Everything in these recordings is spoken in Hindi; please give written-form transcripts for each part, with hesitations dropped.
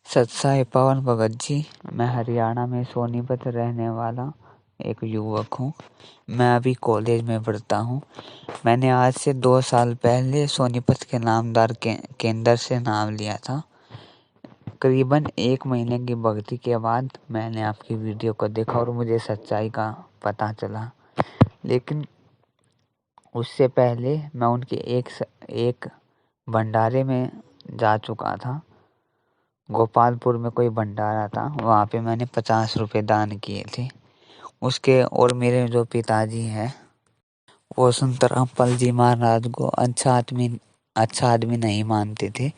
सत साई पवन भगत जी। मैं हरियाणा में सोनीपत रहने वाला एक युवक हूँ। मैं अभी कॉलेज में पढ़ता हूँ। मैंने आज से 2 साल पहले सोनीपत के नामदार केंद्र से नाम लिया था। करीबन 1 महीने की भक्ति के बाद मैंने आपकी वीडियो को देखा और मुझे सच्चाई का पता चला। लेकिन उससे पहले मैं उनके एक भंडारे में जा चुका था। गोपालपुर में कोई भंडारा था, वहाँ पे मैंने 50 रुपये दान किए थे उसके। और मेरे जो पिताजी हैं वो संतराम पाल जी महाराज को अच्छा आदमी नहीं मानते थे।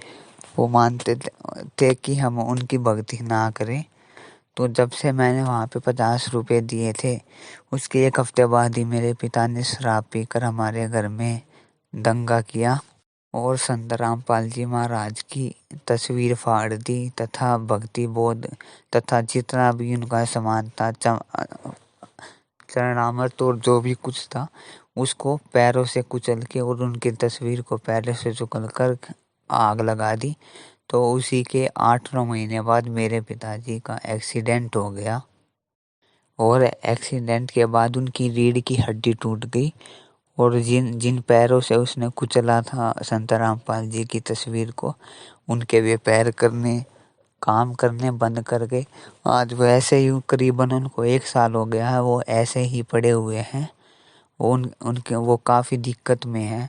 वो मानते थे कि हम उनकी भक्ति ना करें। तो जब से मैंने वहाँ पे 50 रुपये दिए थे, उसके 1 हफ्ते बाद ही मेरे पिता ने शराब पीकर हमारे घर में दंगा किया और संत रामपाल जी महाराज की तस्वीर फाड़ दी तथा भक्ति बोध तथा जितना भी उनका सामान था, चरणामृत और जो भी कुछ था, उसको पैरों से कुचल के और उनकी तस्वीर को पैरों से कुचल कर आग लगा दी। तो उसी के 8-9 महीने बाद मेरे पिताजी का एक्सीडेंट हो गया और एक्सीडेंट के बाद उनकी रीढ़ की हड्डी टूट गई। और जिन पैरों से उसने कुचला था संत रामपाल जी की तस्वीर को, उनके वे पैर काम करने बंद कर गए। आज वो ऐसे ही करीबन उनको 1 साल हो गया है, वो ऐसे ही पड़े हुए हैं। वो काफ़ी दिक्कत में है।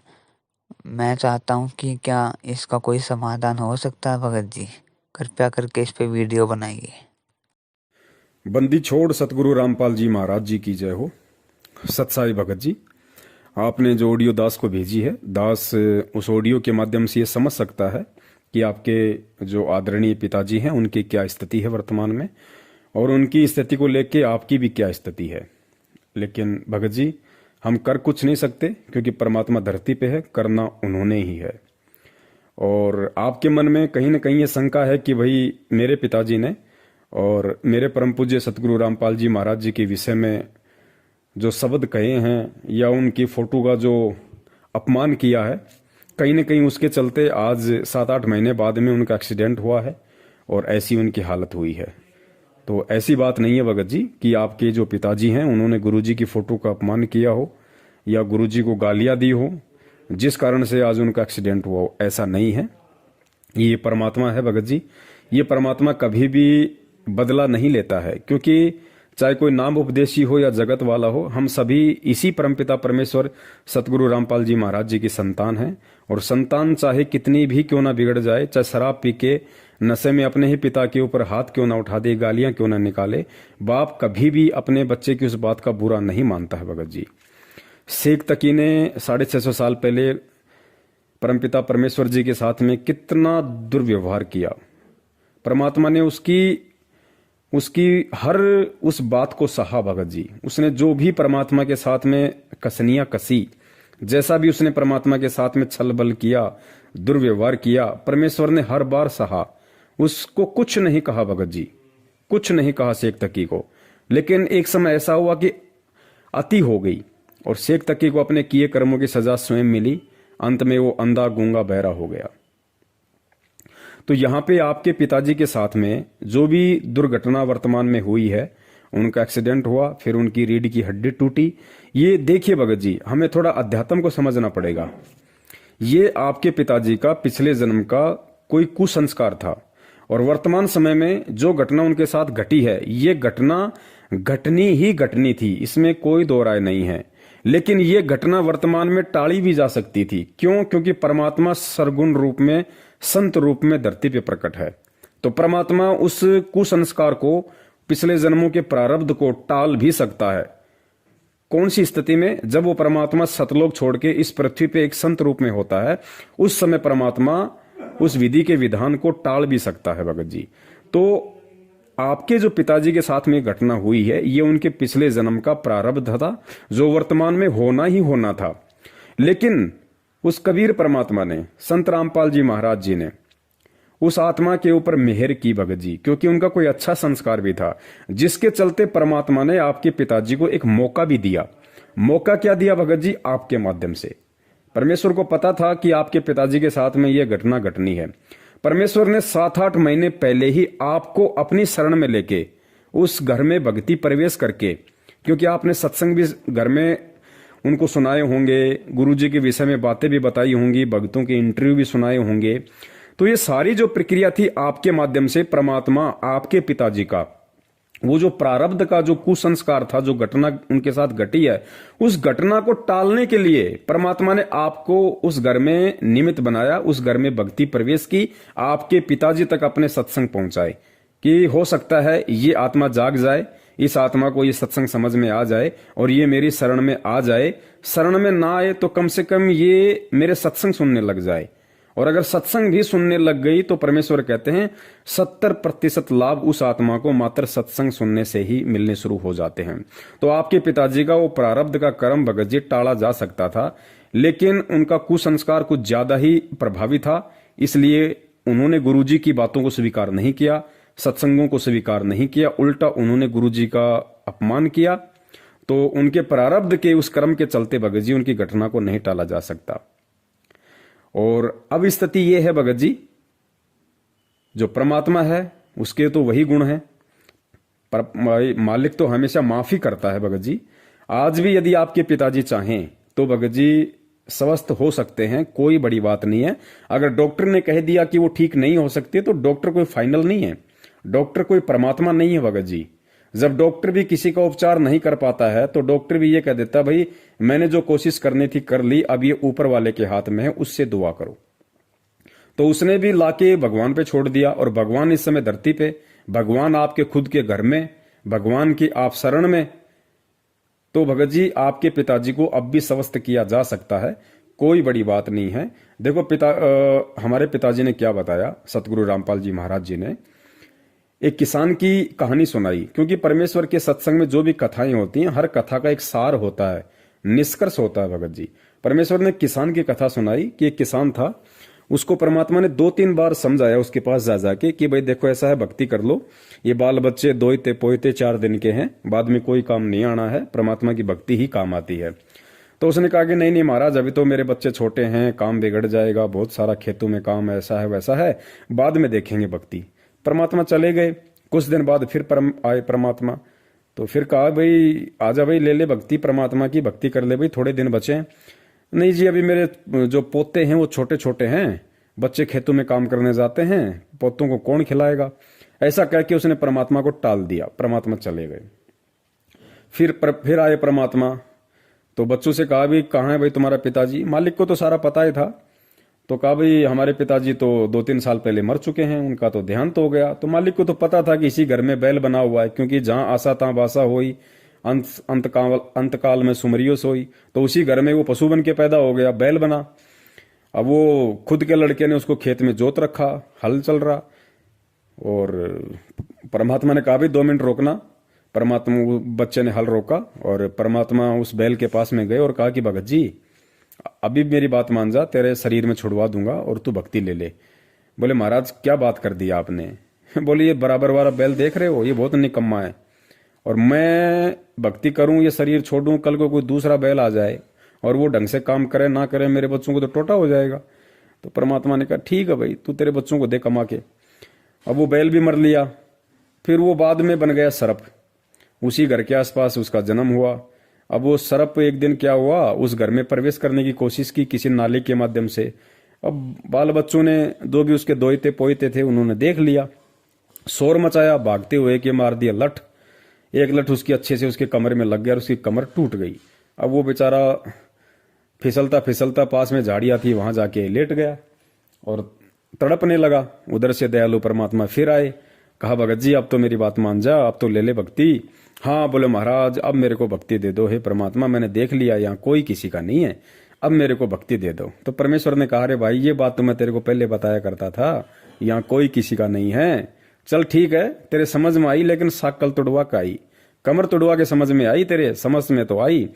मैं चाहता हूँ कि क्या इसका कोई समाधान हो सकता है भगत जी? कृपया करके इस पे वीडियो बनाइए। बंदी छोड़ सतगुरु रामपाल जी महाराज जी की जय हो। सतसाई भगत जी, आपने जो ऑडियो दास को भेजी है, दास उस ऑडियो के माध्यम से ये समझ सकता है कि आपके जो आदरणीय पिताजी हैं उनकी क्या स्थिति है वर्तमान में, और उनकी स्थिति को लेके आपकी भी क्या स्थिति है। लेकिन भगत जी, हम कर कुछ नहीं सकते क्योंकि परमात्मा धरती पे है, करना उन्होंने ही है। और आपके मन में कहीं ना कहीं ये शंका है कि भाई मेरे पिताजी ने और मेरे परम पूज्य सतगुरु रामपाल जी महाराज जी के विषय में जो शब्द कहे हैं या उनकी फोटो का जो अपमान किया है, कहीं ना कहीं उसके चलते आज 7-8 महीने बाद में उनका एक्सीडेंट हुआ है और ऐसी उनकी हालत हुई है। तो ऐसी बात नहीं है भगत जी कि आपके जो पिताजी हैं उन्होंने गुरुजी की फोटो का अपमान किया हो या गुरुजी को गालियां दी हो जिस कारण से आज उनका एक्सीडेंट हुआ हो। ऐसा नहीं है। ये परमात्मा है भगत जी। ये परमात्मा कभी भी बदला नहीं लेता है, क्योंकि चाहे कोई नाम उपदेशी हो या जगत वाला हो, हम सभी इसी परमपिता परमेश्वर सतगुरु रामपाल जी महाराज जी की संतान हैं। और संतान चाहे कितनी भी क्यों ना बिगड़ जाए, चाहे शराब पी के नशे में अपने ही पिता के ऊपर हाथ क्यों ना उठा दे, गालियां क्यों ना निकाले, बाप कभी भी अपने बच्चे की उस बात का बुरा नहीं मानता है भगत जी। शेख तकी ने 650 साल पहले परमपिता परमेश्वर जी के साथ में कितना दुर्व्यवहार किया। परमात्मा ने उसकी हर उस बात को सहा भगत जी। उसने जो भी परमात्मा के साथ में कसनियां कसी, जैसा भी उसने परमात्मा के साथ में छल बल किया, दुर्व्यवहार किया, परमेश्वर ने हर बार सहा। उसको कुछ नहीं कहा भगत जी, कुछ नहीं कहा शेख तकी को। लेकिन एक समय ऐसा हुआ कि अति हो गई और शेख तकी को अपने किए कर्मों की सजा स्वयं मिली। अंत में वो अंधा गूंगा बहरा हो गया। तो यहाँ पे आपके पिताजी के साथ में जो भी दुर्घटना वर्तमान में हुई है, उनका एक्सीडेंट हुआ, फिर उनकी रीढ़ की हड्डी टूटी। ये देखिए भगत जी, हमें थोड़ा अध्यात्म को समझना पड़ेगा। ये आपके पिताजी का पिछले जन्म का कोई कुसंस्कार था और वर्तमान समय में जो घटना उनके साथ घटी है, ये घटना घटनी ही घटनी थी, इसमें कोई दो राय नहीं है। लेकिन ये घटना वर्तमान में टाली भी जा सकती थी। क्यों? क्योंकि परमात्मा सरगुण रूप में, संत रूप में धरती पे प्रकट है। तो परमात्मा उस कुसंस्कार को, पिछले जन्मों के प्रारब्ध को टाल भी सकता है। कौन सी स्थिति में? जब वो परमात्मा सतलोक छोड़ के इस पृथ्वी पे एक संत रूप में होता है, उस समय परमात्मा उस विधि के विधान को टाल भी सकता है भगत जी। तो आपके जो पिताजी के साथ में घटना हुई है, ये उनके पिछले जन्म का प्रारब्ध था जो वर्तमान में होना ही होना था। लेकिन उस कबीर परमात्मा ने, संत रामपाल जी महाराज जी ने उस आत्मा के ऊपर मेहर की भगत जी, क्योंकि उनका कोई अच्छा संस्कार भी था, जिसके चलते परमात्मा ने आपके पिताजी को एक मौका भी दिया। मौका क्या दिया भगत जी? आपके माध्यम से। परमेश्वर को पता था कि आपके पिताजी के साथ में यह घटना घटनी है। परमेश्वर ने 7-8 महीने पहले ही आपको अपनी शरण में लेके उस घर में भक्ति प्रवेश करके, क्योंकि आपने सत्संग भी घर में उनको सुनाए होंगे, गुरुजी के विषय में बातें भी बताई होंगी, भक्तों के इंटरव्यू भी सुनाए होंगे, तो ये सारी जो प्रक्रिया थी आपके माध्यम से परमात्मा आपके पिताजी का वो जो प्रारब्ध का जो कुसंस्कार था, जो घटना उनके साथ घटी है, उस घटना को टालने के लिए परमात्मा ने आपको उस घर में निमित्त बनाया, उस घर में भक्ति प्रवेश की, आपके पिताजी तक अपने सत्संग पहुंचाए कि हो सकता है ये आत्मा जाग जाए, इस आत्मा को ये सत्संग समझ में आ जाए और ये मेरी शरण में आ जाए। शरण में ना आए तो कम से कम ये मेरे सत्संग सुनने लग जाए, और अगर सत्संग भी सुनने लग गई तो परमेश्वर कहते हैं 70% लाभ उस आत्मा को मात्र सत्संग सुनने से ही मिलने शुरू हो जाते हैं। तो आपके पिताजी का वो प्रारब्ध का कर्म भगत जी टाला जा सकता था, लेकिन उनका कुसंस्कार कुछ ज्यादा ही प्रभावी था, इसलिए उन्होंने गुरुजी की बातों को स्वीकार नहीं किया, सत्संगों को स्वीकार नहीं किया, उल्टा उन्होंने गुरुजी का अपमान किया। तो उनके प्रारब्ध के उस कर्म के चलते भगत जी उनकी घटना को नहीं टाला जा सकता। और अब स्थिति यह है भगत जी, जो परमात्मा है उसके तो वही गुण है, पर मालिक तो हमेशा माफी करता है भगत जी। आज भी यदि आपके पिताजी चाहें तो भगत जी स्वस्थ हो सकते हैं, कोई बड़ी बात नहीं है। अगर डॉक्टर ने कह दिया कि वो ठीक नहीं हो सकते तो डॉक्टर कोई फाइनल नहीं है, डॉक्टर कोई परमात्मा नहीं है भगत जी। जब डॉक्टर भी किसी का उपचार नहीं कर पाता है तो डॉक्टर भी ये कह देता भाई मैंने जो कोशिश करनी थी कर ली, अब ये ऊपर वाले के हाथ में है, उससे दुआ करो। तो उसने भी लाके भगवान पे छोड़ दिया, और भगवान इस समय धरती पे, भगवान आपके खुद के घर में, भगवान की आप शरण में। तो भगत जी आपके पिताजी को अब भी स्वस्थ किया जा सकता है, कोई बड़ी बात नहीं है। देखो हमारे पिताजी ने क्या बताया, सतगुरु रामपाल जी महाराज जी ने एक किसान की कहानी सुनाई, क्योंकि परमेश्वर के सत्संग में जो भी कथाएं होती हैं हर कथा का एक सार होता है, निष्कर्ष होता है भगत जी। परमेश्वर ने किसान की कथा सुनाई कि एक किसान था, उसको परमात्मा ने 2-3 बार समझाया उसके पास जा जाके कि भाई देखो ऐसा है, भक्ति कर लो, ये बाल बच्चे दोइते पोइते 4 दिन के हैं, बाद में कोई काम नहीं आना है, परमात्मा की भक्ति ही काम आती है। तो उसने कहा कि नहीं नहीं महाराज, अभी तो मेरे बच्चे छोटे हैं, काम बिगड़ जाएगा, बहुत सारा खेतों में काम, ऐसा है वैसा है, बाद में देखेंगे भक्ति। परमात्मा चले गए, कुछ दिन बाद फिर आए परमात्मा, तो फिर कहा भाई आजा भाई, ले ले भक्ति, परमात्मा की भक्ति कर ले भाई, थोड़े दिन बचे हैं। नहीं जी, अभी मेरे जो पोते हैं वो छोटे छोटे हैं, बच्चे खेतों में काम करने जाते हैं, पोतों को कौन खिलाएगा। ऐसा कह के उसने परमात्मा को टाल दिया, परमात्मा चले गए। फिर आए परमात्मा, तो बच्चों से कहा भी कहाँ है भाई तुम्हारा पिताजी। मालिक को तो सारा पता ही था, तो कहा भाई हमारे पिताजी तो 2-3 साल पहले मर चुके हैं, उनका तो देहांत हो गया। तो मालिक को तो पता था कि इसी घर में बैल बना हुआ है, क्योंकि जहां आशा तहां बासा हुई, अंतकाल में सुमरियो सोई, तो उसी घर में वो पशु बन के पैदा हो गया, बैल बना। अब वो खुद के लड़के ने उसको खेत में जोत रखा, हल चल रहा, और परमात्मा ने कहा भाई 2 मिनट रोकना। परमात्मा, बच्चे ने हल रोका और परमात्मा उस बैल के पास में गए और कहा कि भगत जी अभी मेरी बात मान जा, तेरे शरीर में छुड़वा दूंगा और तू भक्ति ले ले। बोले महाराज क्या बात कर दी आपने। बोले ये बराबर वाला बैल देख रहे हो, ये बहुत निकम्मा है, और मैं भक्ति करूं, ये शरीर छोड़ूं, कल को कोई दूसरा बैल आ जाए और वो ढंग से काम करे ना करे, मेरे बच्चों को तो टोटा हो जाएगा। तो परमात्मा ने कहा ठीक है भाई, तू तेरे बच्चों को दे कमा के। अब वो बैल भी मर लिया। फिर वो बाद में बन गया सर्प, उसी घर के आसपास उसका जन्म हुआ। अब वो सर्प एक दिन क्या हुआ, उस घर में प्रवेश करने की कोशिश की किसी नाली के माध्यम से। अब बाल बच्चों ने, जो भी उसके दोइते पोइते थे, उन्होंने देख लिया, शोर मचाया, भागते हुए के मार दिया लठ। एक लठ उसकी अच्छे से उसके कमर में लग गया और उसकी कमर टूट गई। अब वो बेचारा फिसलता फिसलता पास में झाड़ियां थी, वहां जाके लेट गया और तड़पने लगा। उधर से दयालु परमात्मा फिर आए, कहा भगत जी अब तो मेरी बात मान जा, अब तो ले ले भक्ति। हाँ बोले महाराज अब मेरे को भक्ति दे दो, हे परमात्मा मैंने देख लिया यहाँ कोई किसी का नहीं है, अब मेरे को भक्ति दे दो। तो परमेश्वर ने कहा रे भाई ये बात तो मैं तेरे को पहले बताया करता था, यहाँ कोई किसी का नहीं है। चल ठीक है, तेरे समझ में आई, लेकिन साकल तुड़वा का आई, कमर तुड़वा के समझ में आई, तेरे समझ में तो आई।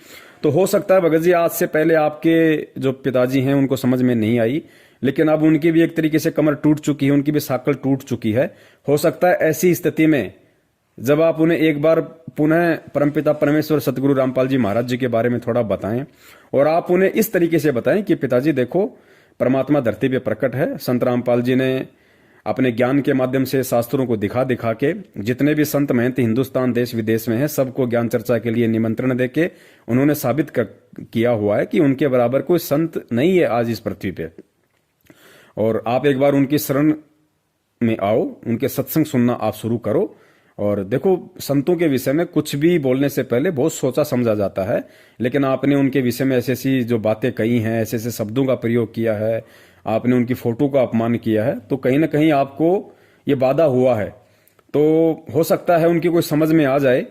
तो हो सकता है भगत जी आज से पहले आपके जो पिताजी हैं उनको समझ में नहीं आई, लेकिन अब उनकी भी एक तरीके से कमर टूट चुकी है, उनकी भी साकल टूट चुकी है। हो सकता है ऐसी स्थिति में जब आप उन्हें एक बार पुनः परमपिता परमेश्वर सतगुरु रामपाल जी महाराज जी के बारे में थोड़ा बताएं, और आप उन्हें इस तरीके से बताएं कि पिताजी देखो परमात्मा धरती पे प्रकट है, संत रामपाल जी ने अपने ज्ञान के माध्यम से शास्त्रों को दिखा दिखा के जितने भी संत महंत हिंदुस्तान देश विदेश में हैं सबको ज्ञान चर्चा के लिए निमंत्रण देके उन्होंने किया हुआ है कि उनके बराबर कोई संत नहीं है आज इस पृथ्वी पे। और आप एक बार उनकी शरण में आओ, उनके सत्संग सुनना आप शुरू करो। और देखो, संतों के विषय में कुछ भी बोलने से पहले बहुत सोचा समझा जाता है, लेकिन आपने उनके विषय में ऐसी ऐसी जो बातें कही हैं, ऐसे ऐसे शब्दों का प्रयोग किया है, आपने उनकी फोटो का अपमान किया है, तो कहीं ना कहीं आपको ये बाधा हुआ है। तो हो सकता है उनकी कोई समझ में आ जाए,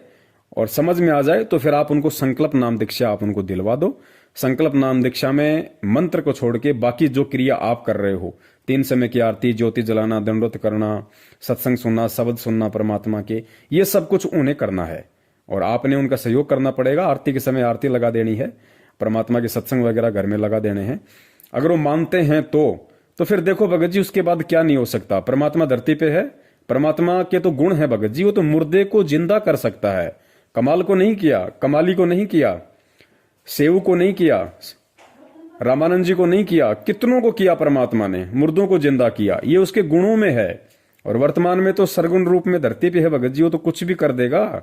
और समझ में आ जाए तो फिर आप उनको संकल्प नाम दीक्षा आप उनको दिलवा दो। संकल्प नाम दीक्षा में मंत्र को छोड़ के बाकी जो क्रिया आप कर रहे हो, 3 समय की आरती, ज्योति जलाना, दंडोत करना, सत्संग सुनना, शब्द सुनना परमात्मा के, ये सब कुछ उन्हें करना है और आपने उनका सहयोग करना पड़ेगा। आरती के समय आरती लगा देनी है, परमात्मा के सत्संग वगैरह घर में लगा देने हैं। अगर वो मानते हैं तो फिर देखो भगत जी, उसके बाद क्या नहीं हो सकता। परमात्मा धरती पे है, परमात्मा के तो गुण है भगत जी, वो तो मुर्दे को जिंदा कर सकता है। कमाल को नहीं किया, कमाली को नहीं किया, सेव को नहीं किया, रामानंद जी को नहीं किया, कितनों को किया परमात्मा ने, मुर्दों को जिंदा किया। ये उसके गुणों में है। और वर्तमान में तो सरगुण रूप में धरती पे है भगत जी, वो तो कुछ भी कर देगा।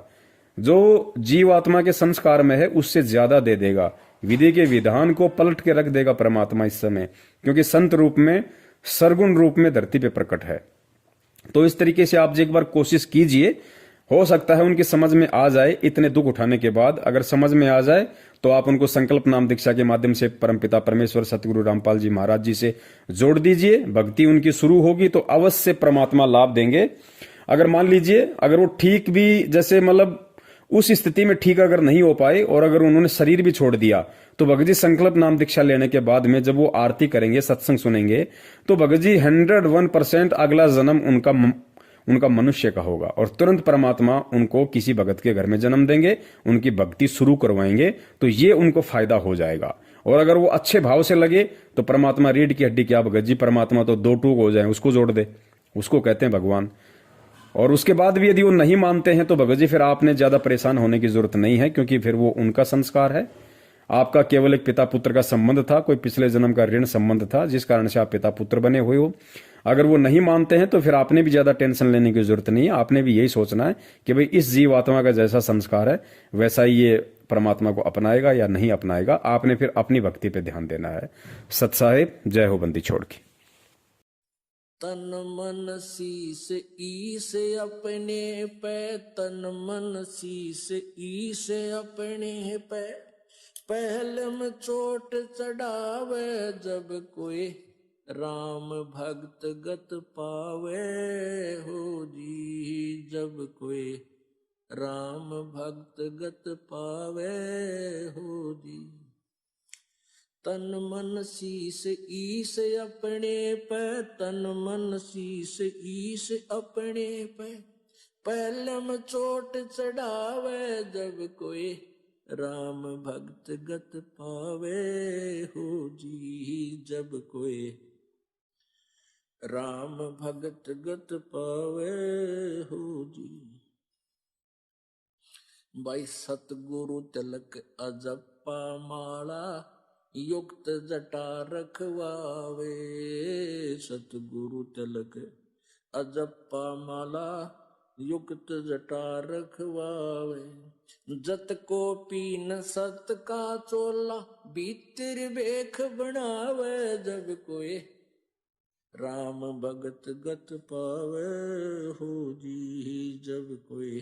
जो जीव आत्मा के संस्कार में है उससे ज्यादा दे देगा। विधि के विधान को पलट के रख देगा परमात्मा इस समय, क्योंकि संत रूप में, सरगुण रूप में धरती पे प्रकट है। तो इस तरीके से आप एक बार कोशिश कीजिए, हो सकता है उनकी समझ में आ जाए। इतने दुख उठाने के बाद अगर समझ में आ जाए तो आप उनको संकल्प नाम दीक्षा के माध्यम से परमपिता परमेश्वर सतगुरु रामपाल जी महाराज जी से जोड़ दीजिए। भक्ति उनकी शुरू होगी तो अवश्य परमात्मा लाभ देंगे। अगर मान लीजिए, अगर वो ठीक भी, जैसे मतलब उस स्थिति में ठीक अगर नहीं हो पाए और अगर उन्होंने शरीर भी छोड़ दिया, तो भगत जी संकल्प नाम दीक्षा लेने के बाद में जब वो आरती करेंगे, सत्संग सुनेंगे, तो भगत जी 101% अगला जन्म उनका मनुष्य का होगा और तुरंत परमात्मा उनको किसी भगत के घर में जन्म देंगे, उनकी भक्ति शुरू करवाएंगे। तो ये उनको फायदा हो जाएगा। और अगर वो अच्छे भाव से लगे तो परमात्मा रीढ़ की हड्डी क्या भगत जी, परमात्मा तो 2 टूक हो जाए उसको जोड़ दे, उसको कहते हैं भगवान। और उसके बाद भी यदि वो नहीं मानते हैं तो भगत जी फिर आपने ज्यादा परेशान होने की जरूरत नहीं है, क्योंकि फिर वो उनका संस्कार है। आपका केवल एक पिता पुत्र का संबंध था, कोई पिछले जन्म का ऋण संबंध था जिस कारण से आप पिता पुत्र बने हुए हो। अगर वो नहीं मानते हैं तो फिर आपने भी ज्यादा टेंशन लेने की जरूरत नहीं है। आपने भी यही सोचना है कि भाई इस जीव आत्मा का जैसा संस्कार है वैसा ही ये परमात्मा को अपनाएगा या नहीं अपनाएगा। आपने फिर अपनी भक्ति पे ध्यान देना है। सत साहेब, जय हो बंदी छोड़ के। तन मन शीस ईस अपने पे, तन मन शीस ईस अपने पे, पहले में चोट चढ़ावे जब कोई राम भक्त गत पावे हो जी, जब कोई राम भक्त गत पावे हो जी। तन मन शीस ईस अपने पे, तन मन शीस ईस अपने पे, पहले में चोट चढ़ावे जब कोई राम भक्त गत पावे हो जी, जब कोई राम भक्त गत पावे हो जी। भाई सतगुरु तिलक अजप्पा माला, युक्त जटा रखवावे, सतगुरु तिलक अजप्पा माला, युक्त जटा रखवावे। जत को पीन सत का चोला, भीतर बेख बनावे जब कोई राम भगत गत पावे हो जी, जब कोई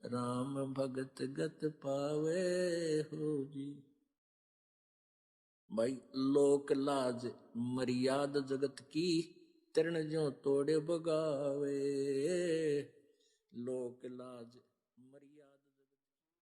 राम भगत गत पावे हो जी। भाई लोक लाज मर्याद जगत की, तृण ज्यों तोड़े बगावे, लोक लाज मर्यादा।